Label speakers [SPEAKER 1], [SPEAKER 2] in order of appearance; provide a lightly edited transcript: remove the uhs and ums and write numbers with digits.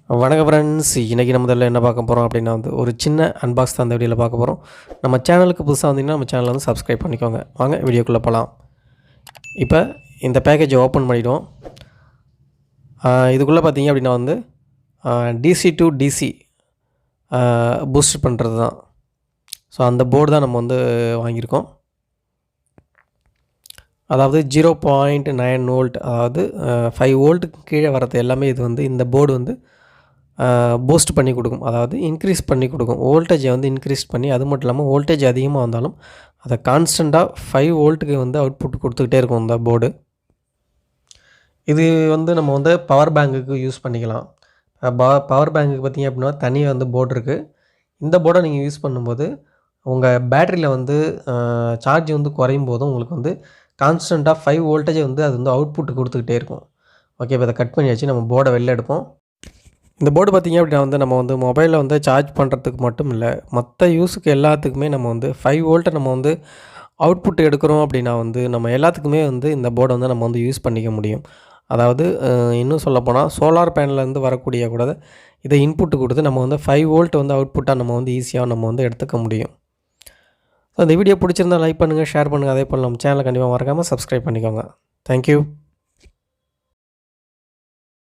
[SPEAKER 1] வணக்கம் ஃப்ரெண்ட்ஸ், இன்றைக்கி நம்ம இதில் என்ன பார்க்க போகிறோம் அப்படின்னா ஒரு சின்ன அன்பாக்ஸ் தான் அந்த வீடியோவில் பார்க்க போகிறோம். நம்ம சேனலுக்கு புதுசாக வந்தீங்கன்னா நம்ம சேனலை சப்ஸ்கிரைப் பண்ணிக்கோங்க. வாங்க வீடியோக்குள்ளே போகலாம். இப்போ இந்த பேக்கேஜை ஓப்பன் பண்ணிவிடுவோம். இதுக்குள்ளே பார்த்தீங்க அப்படின்னா டிசி டு டிசி பூஸ்ட் பண்ணுறது தான். ஸோ அந்த போர்டு தான் நம்ம வாங்கியிருக்கோம். அதாவது 0.9 வோல்ட், அதாவது 5 வோல்ட்டுக்கு கீழே வரது எல்லாமே இது இந்த போர்டு பூஸ்ட் பண்ணி கொடுக்கும். அதாவது இன்க்ரீஸ் பண்ணி கொடுக்கும். வோல்டேஜை இன்க்ரீஸ் பண்ணி, அது மட்டும் இல்லாமல் வோல்டேஜ் அதிகமாக வந்தாலும் அதை கான்ஸ்டண்ட்டாக 5 வோல்ட்டுக்கு அவுட்புட் கொடுத்துக்கிட்டே இருக்கும் இந்த போர்டு. இது நம்ம பவர் பேங்குக்கு யூஸ் பண்ணிக்கலாம். பவர் பேங்குக்கு பார்த்திங்க அப்படின்னா தனியாக போர்டு இருக்குது. இந்த போர்டை நீங்கள் யூஸ் பண்ணும்போது உங்கள் பேட்டரியில் சார்ஜ் குறையும் போதும் உங்களுக்கு கான்ஸ்டண்ட்டாக 5 வோல்டேஜை அது அவுட்புட் கொடுத்துக்கிட்டே இருக்கும். ஓகே, இப்போ இதை கட் பண்ணியாச்சு. நம்ம போர்டை வெளில எடுப்போம். இந்த போர்டு பார்த்திங்க அப்படின்னா நம்ம மொபைலில் சார்ஜ் பண்ணுறதுக்கு மட்டும் இல்லை, மற்ற யூஸுக்கு எல்லாத்துக்குமே நம்ம 5 வோல்ட்டை நம்ம அவுட்புட் எடுக்கிறோம் அப்படின்னா நம்ம எல்லாத்துக்குமே இந்த போர்டை நம்ம யூஸ் பண்ணிக்க முடியும். அதாவது இன்னும் சொல்லப்போனால் சோலார் பேனல்லேருந்து வரக்கூடிய கூட இதை இன்புட்டு கொடுத்து நம்ம 5 வோல்ட் அவுட்புட்டாக நம்ம ஈஸியாக நம்ம எடுத்துக்க முடியும். ஸோ இந்த வீடியோ பிடிச்சிருந்தால் லைக் பண்ணுங்கள், ஷேர் பண்ணுங்கள். அதே போல் நம்ம சேனலை கண்டிப்பாக மறக்காமல் சப்ஸ்கிரைப் பண்ணிக்கோங்க. தேங்க்யூ.